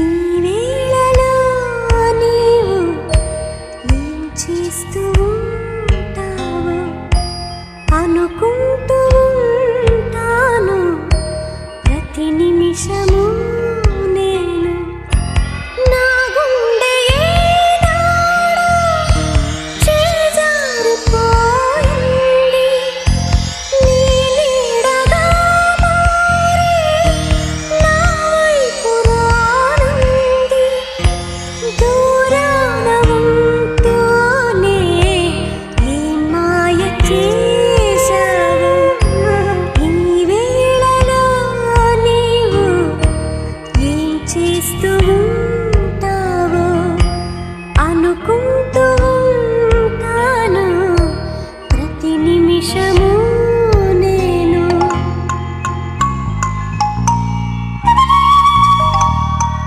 ఈ వేళలో నీవు ఏం చేస్తూ ఉంటావో అనుకుంటూ ఉంటాను ప్రతి నిమిషము నేను. నా గుండె ఏనాడో చేజారిపోయింది, నీ నీడగా మారి నా వైపు రానుంది. దూరాన ఉంటూనే ఏం మాయ చేశావు, ఈ వేళలో నీవు ఏం చేస్తూ